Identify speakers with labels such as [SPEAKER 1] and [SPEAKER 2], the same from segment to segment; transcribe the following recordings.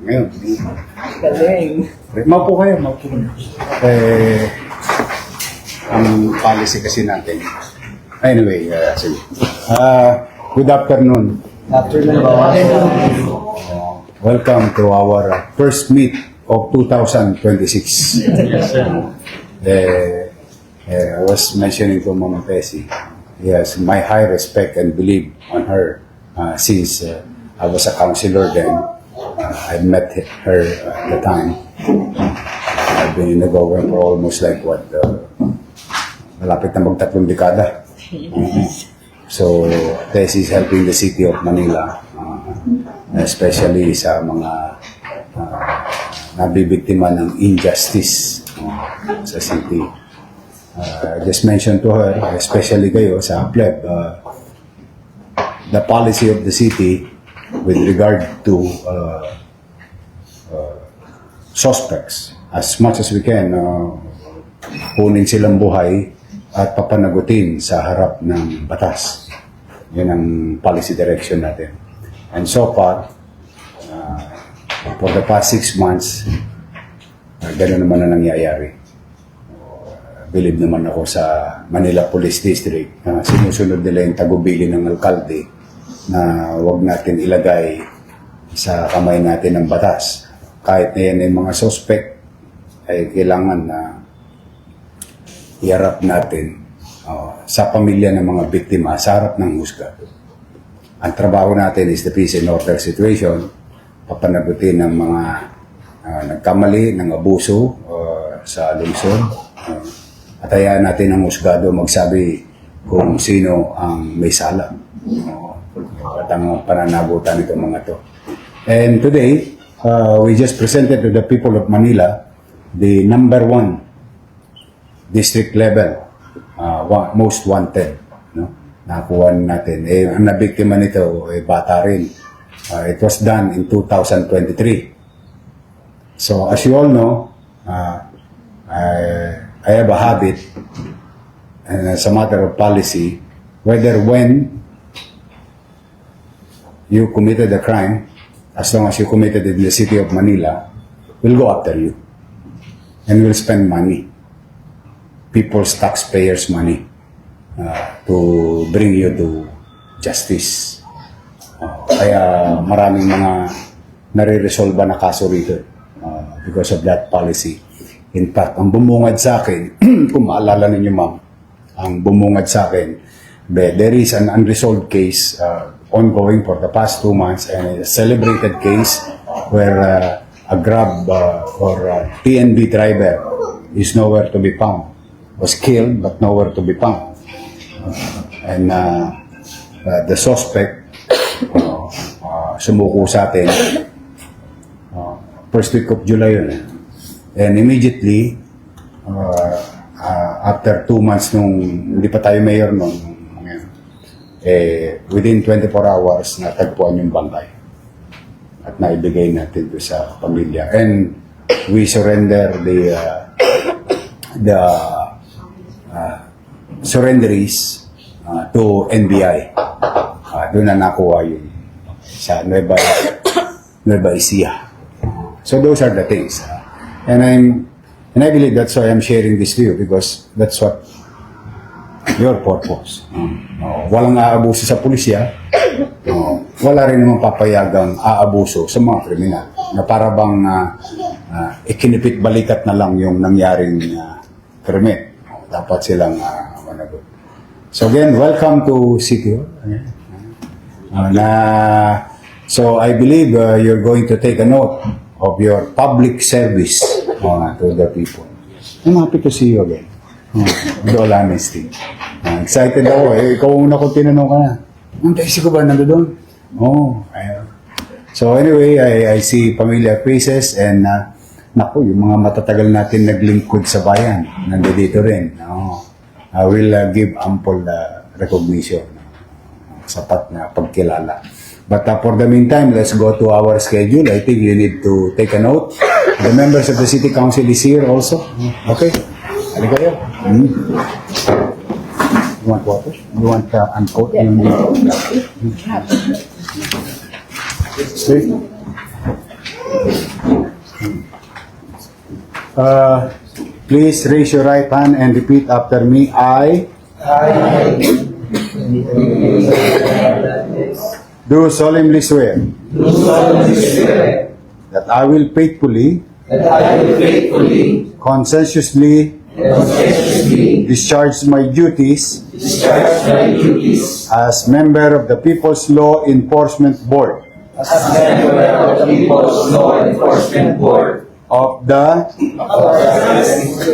[SPEAKER 1] Ngayon.
[SPEAKER 2] Galing.
[SPEAKER 1] Maupo kayo, maupo kayo. Ang policy kasi natin. Anyway, sige. Good afternoon. Welcome to our first meet of 2026. I was mentioning to Mama Tessie, yes, my high respect and belief on her since I was a counselor then. I met her at the time. I've been in the government for almost like malapit na mag-3 dekada. So, Tessie is helping the city of Manila, especially sa mga nabibiktima ng injustice sa city. I just mentioned to her, especially kayo sa APLEB, the policy of the city with regard to suspects. As much as we can, kunin silang buhay at papanagutin sa harap ng batas. Yan ang policy direction natin. And so far, for the past 6 months, gano'n naman na nangyayari. Believe naman ako sa Manila Police District na sinusunod nila yung tagubili ng alkalde na huwag natin ilagay sa kamay natin ng batas. Kahit na yan ay mga suspect, ay kailangan na iharap natin sa pamilya ng mga biktima sa harap ng husgado. Ang trabaho natin is the peace and order situation, papanagutin ng mga nagkamali ng abuso sa lungsod, at hayaan natin ang husgado magsabi kung sino ang may sala at ang pananagutan nitong mga to. And today, we just presented to the people of Manila the number 1 district level most wanted, no? Nakuha natin. Ang nabiktima nito bata rin. It was done in 2023. So as you all know, I have a habit, and as a matter of policy, whether when you committed a crime, as long as you committed it in the city of Manila, we'll go after you and we'll spend money, people's taxpayers' money, to bring you to justice. Kaya maraming mga nare-resolve na kaso rito because of that policy. In fact, ang bumungad sa akin, kung maalala ninyo ma'am, ang bumungad sa akin, there is an unresolved case ongoing for the past 2 months, and a celebrated case where a Grab or TNB driver is nowhere to be found. Was killed but nowhere to be found. And the suspect sumuko sa atin first week of July yun. And immediately after 2 months nung hindi pa tayo mayor noon, within 24 hours natagpuan yung bangkay at naibigay natin doon sa pamilya, and we surrender the surrenderies to NBI. Doon na nakuha yun sa Nueva Ecija. So those are the things. And I believe that's why I'm sharing this to you, because that's what your purpose. Walang aabuso sa pulisya. Wala rin naman papayagang aabuso sa mga kriminal na para bang ikinipit balikat na lang yung nangyaring krimen. Dapat silang managot. So again, welcome to City. So I believe you're going to take a note of your public service to the people. I'm happy to see you again. With all honesty. Excited ako. Ikaw una ko tinanong ka na. Ang taisi ko ba nandoon? So anyway, I see familiar faces, and naku, yung mga matatagal natin naglingkod sa bayan, nandito rin. I will give ample recognition, sapat na pagkilala. But for the meantime, let's go to our schedule. I think you need to take a note. The members of the City Council is here also. Okay? Halika kayo. You want water? You want uncoat? Okay. Please raise your right hand and repeat after me. I do solemnly swear that I will faithfully, conscientiously discharge my duties as member of the People's Law Enforcement Board of the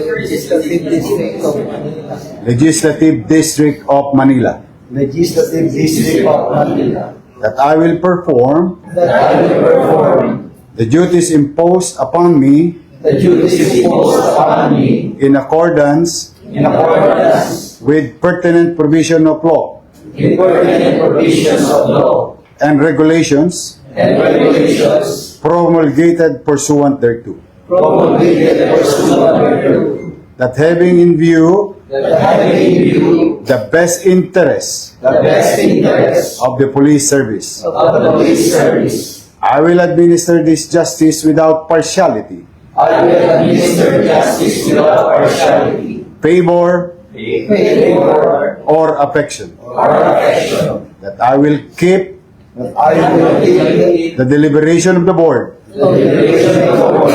[SPEAKER 2] Legislative District of Manila.
[SPEAKER 1] Legislative District of Manila,
[SPEAKER 2] Legislative District of Manila.
[SPEAKER 1] that I will perform
[SPEAKER 2] That I will perform
[SPEAKER 1] the duties imposed upon me
[SPEAKER 2] the duties imposed upon me
[SPEAKER 1] in accordance
[SPEAKER 2] in accordance
[SPEAKER 1] with pertinent provision of law
[SPEAKER 2] with pertinent provisions of law
[SPEAKER 1] and regulations
[SPEAKER 2] and regulations
[SPEAKER 1] promulgated pursuant thereto,
[SPEAKER 2] promulgated pursuant thereto,
[SPEAKER 1] that having in view
[SPEAKER 2] that having in view
[SPEAKER 1] the best interests
[SPEAKER 2] the best interests
[SPEAKER 1] of the police service,
[SPEAKER 2] of the police service,
[SPEAKER 1] I will administer this justice without partiality,
[SPEAKER 2] I will administer justice without partiality,
[SPEAKER 1] favor,
[SPEAKER 2] favor,
[SPEAKER 1] or affection,
[SPEAKER 2] or affection.
[SPEAKER 1] that I will keep
[SPEAKER 2] That I will keep
[SPEAKER 1] the deliberation of the board
[SPEAKER 2] the deliberation of the board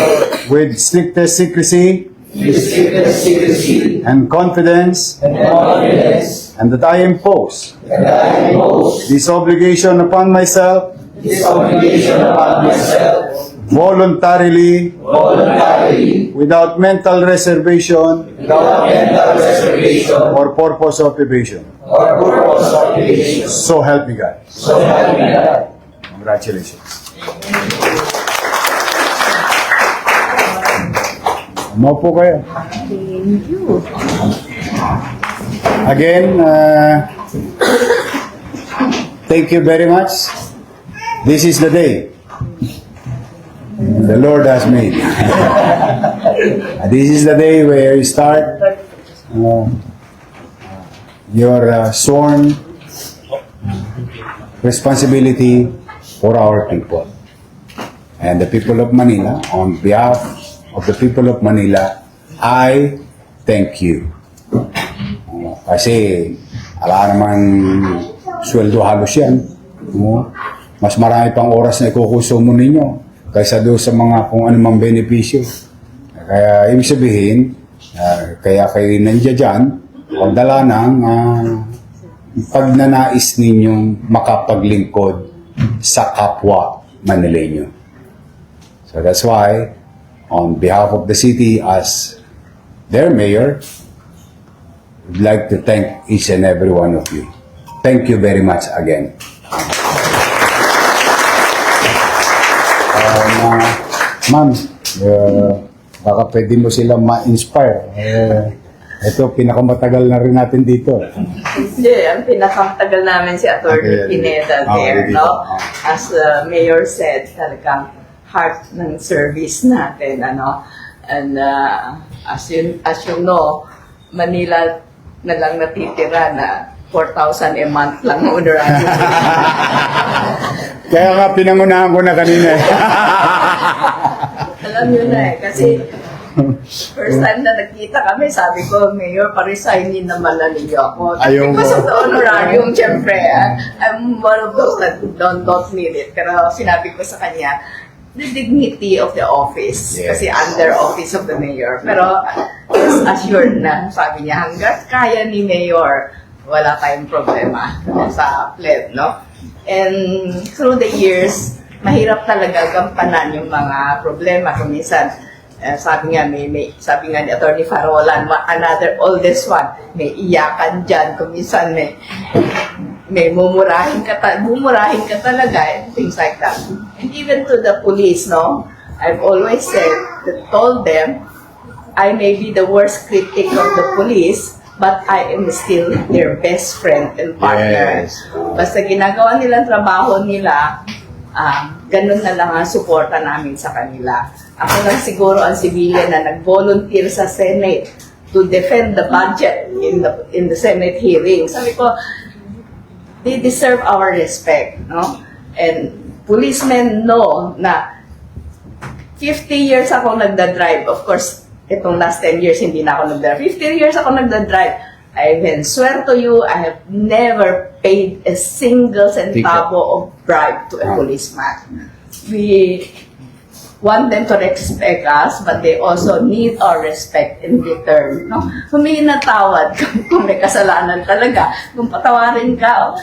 [SPEAKER 1] with strictest secrecy
[SPEAKER 2] with strictest secrecy
[SPEAKER 1] and confidence,
[SPEAKER 2] and confidence,
[SPEAKER 1] and that I impose
[SPEAKER 2] and I impose
[SPEAKER 1] this obligation upon myself
[SPEAKER 2] this obligation upon myself
[SPEAKER 1] voluntarily,
[SPEAKER 2] voluntarily,
[SPEAKER 1] without mental reservation
[SPEAKER 2] without mental reservation
[SPEAKER 1] or purpose of evasion.
[SPEAKER 2] or purpose of evasion.
[SPEAKER 1] So help me God.
[SPEAKER 2] So help me God.
[SPEAKER 1] Congratulations. Maupo kayo.
[SPEAKER 3] Thank you.
[SPEAKER 1] Again, thank you very much. This is the day the Lord has made. This is the day where you start your sworn responsibility for our people. And the people of Manila, on behalf of the people of Manila, I thank you. Kasi ala naman sweldo halos yan. Mas marami pang oras na ikukusumo ninyo kaysa doon sa mga kung anumang benepisyo. Kaya ibig sabihin, kaya kayo nandiyan dyan, pagdala ng pagnanais ninyong makapaglingkod sa kapwa Manileño. So that's why, on behalf of the city as their mayor, I'd like to thank each and every one of you. Thank you very much again. Ma'am, baka pwede mo silang ma-inspire. Ito, pinakamatagal na rin natin dito.
[SPEAKER 3] Hindi, ang pinakamatagal namin si Atty. Pineda there, no? As the mayor said, talagang heart ng service natin, ano? And as you know, Manila na lang natitira na 4,000 a month lang honorary.
[SPEAKER 1] Kaya nga, pinangunahan ko na kanina.
[SPEAKER 3] Alam nyo na eh, kasi first time na nagkita kami, sabi ko, Mayor, pa-resignin naman na ninyo ako.
[SPEAKER 1] Ayaw
[SPEAKER 3] Because
[SPEAKER 1] mo.
[SPEAKER 3] of the honorarium, syempre, I'm one of those that don't need it. Pero sinabi ko sa kanya, the dignity of the office.
[SPEAKER 1] Yes.
[SPEAKER 3] Kasi under office of the mayor. Pero rest assured na, sabi niya, hanggat kaya ni Mayor, wala tayong problema sa pled, no? And through the years, mahirap talaga gampanan yung mga problema. Kung minsan, sabi nga ni Atty. Farolan, another oldest one, may iyakan dyan. Kung minsan may bumurahin ka talaga, and things like that. And even to the police, no? I've always told them, I may be the worst critic of the police, but I am still their best friend and partner.
[SPEAKER 1] Yes.
[SPEAKER 3] Basta ginagawa nilang trabaho nila, ganun na lang ang suporta namin sa kanila. Ako lang siguro ang civilian na nag-volunteer sa Senate to defend the budget in the Senate hearing. Sabi ko, they deserve our respect, no? And policemen know na 50 years ako nagda-drive. Of course, itong last 10 years, hindi na ako nagdadrive. 15 years ako nagdadrive. I can swear to you, I have never paid a single centavo of bribe to a policeman. We want them to respect us, but they also need our respect in return. No? Humingi na tawad kung may kasalanan talaga. Kung patawarin ka,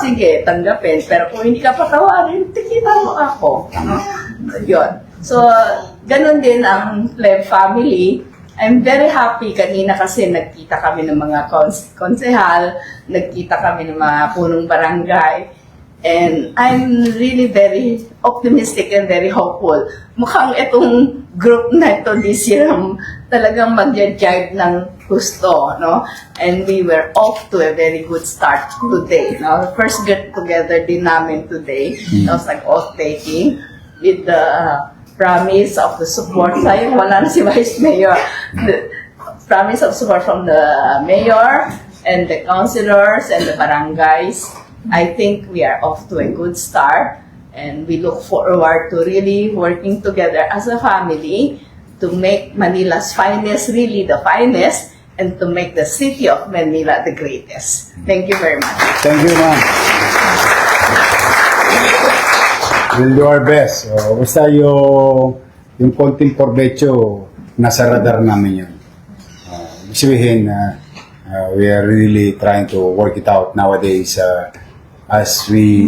[SPEAKER 3] sige, tanggapin. Pero kung hindi ka patawarin, tikitan mo ako. No? Yun. So, ganun din ang Pleb family. I'm very happy kanina kasi nagkita kami ng mga konsehal, nagkita kami ng mga punong barangay. And I'm really very optimistic and very hopeful. Mukhang itong group na ito this year talagang mag-jive ng gusto, no? And we were off to a very good start today, no? First get together din namin today. It was like oath-taking with the promise of the support. Sayang wala na si Vice Mayor. The promise of support from the mayor and the councilors and the barangays. I think we are off to a good start, and we look forward to really working together as a family to make Manila's finest really the finest, and to make the city of Manila the greatest. Thank you very much.
[SPEAKER 1] Thank you, ma'am. We'll do our best. Basta yung konting provecho, nasa radar namin yun. Ibig sabihin, we are really trying to work it out nowadays. As we,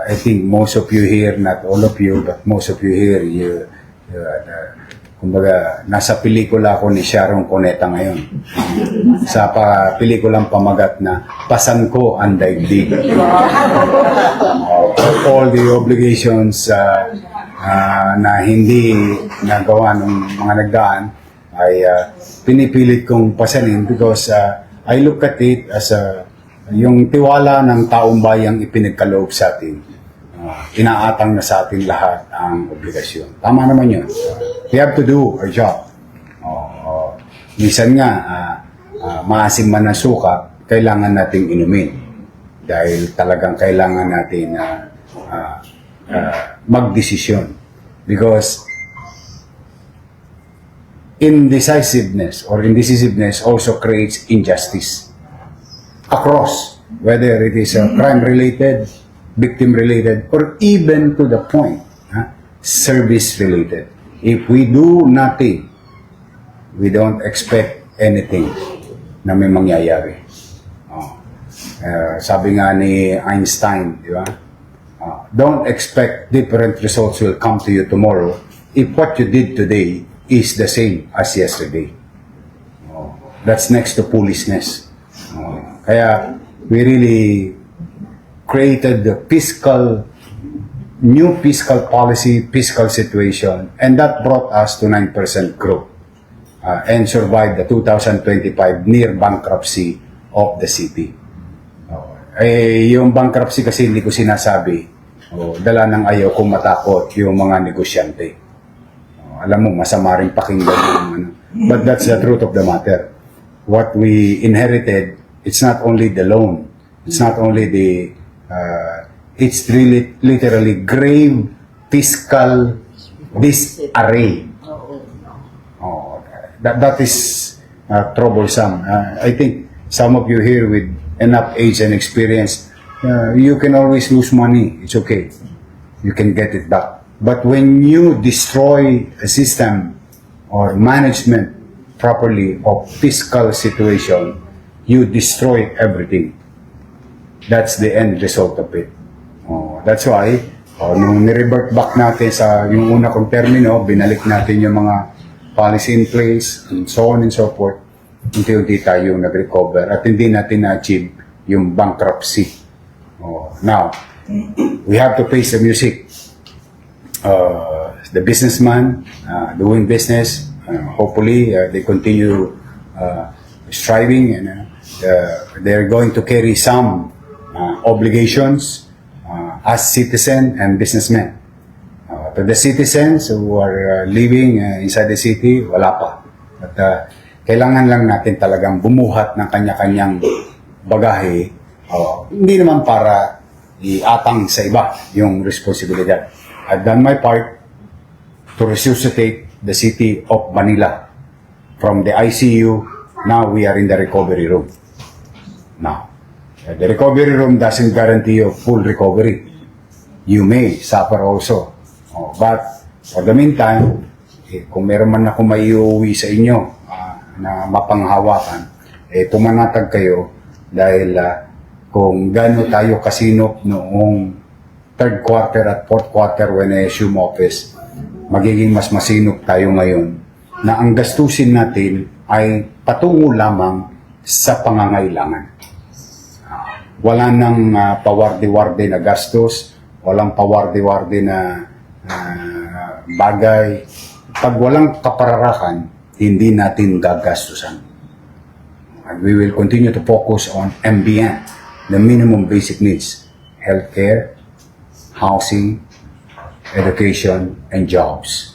[SPEAKER 1] I think most of you here, not all of you, but most of you here, kumbaga, nasa pelikula ako ni Sharon Cuneta ngayon. Sa pelikulang pamagat na Pasan Ko ang Daigdig. All the obligations na hindi nagawa ng mga nagdaan ay pinipilit kong pasanin because I look at it as yung tiwala ng taong bayang ipinagkaloob sa atin. Inaatang na sa atin lahat ang obligasyon. Tama naman yun. We have to do our job. Minsan nga, maasim man ang suka, kailangan nating inumin. Dahil talagang kailangan natin magdesisyon. Because indecisiveness also creates injustice. Across, whether it is crime-related, victim-related, or even to the point, service-related. If we do nothing, we don't expect anything na may mangyayari. Sabi nga ni Einstein, di ba? Don't expect different results will come to you tomorrow if what you did today is the same as yesterday. That's next to foolishness. Kaya we really created the new fiscal policy, fiscal situation, and that brought us to 9% growth and survived the 2025 near bankruptcy of the city. Yung bankruptcy kasi hindi ko sinasabi, dala ng ayaw kong matakot yung mga negosyante. Alam mo, masama rin pakinggan. But that's the truth of the matter. What we inherited, it's not only the loan, it's not only it's really literally grave fiscal disarray. That is troublesome. I think some of you here with enough age and experience, you can always lose money. It's okay. You can get it back. But when you destroy a system or management properly of fiscal situation, you destroy everything. That's the end result of it. That's why, nung nirevert back natin sa yung una kong termino, binalik natin yung mga policy in place, and so on and so forth, unti-unti tayo nag-recover at hindi natin na-achieve yung bankruptcy. Now, we have to face the music. The businessman doing business, hopefully they continue striving and they're going to carry some obligations as citizen and businessmen. To the citizens who are living inside the city, wala pa. At kailangan lang natin talagang bumuhat ng kanya-kanyang bagahe, hindi naman para iatang sa iba yung responsibilidad. I've done my part to resuscitate the city of Manila from the ICU, now we are in the recovery room. Now, the recovery room doesn't guarantee you full recovery. You may suffer also. But for the meantime, kung meron man ako may iuwi sa inyo na mapanghawakan, pumanatag kayo dahil kung gaano tayo kasinop noong third quarter at fourth quarter when I assume office, magiging mas masinop tayo ngayon na ang gastusin natin ay patungo lamang sa pangangailangan. Wala nang pawarde-warde na gastos, walang pawarde-warde na bagay. Pag walang kapararakan, hindi natin gagastusan. And we will continue to focus on MBN, the minimum basic needs, healthcare, housing, education, and jobs.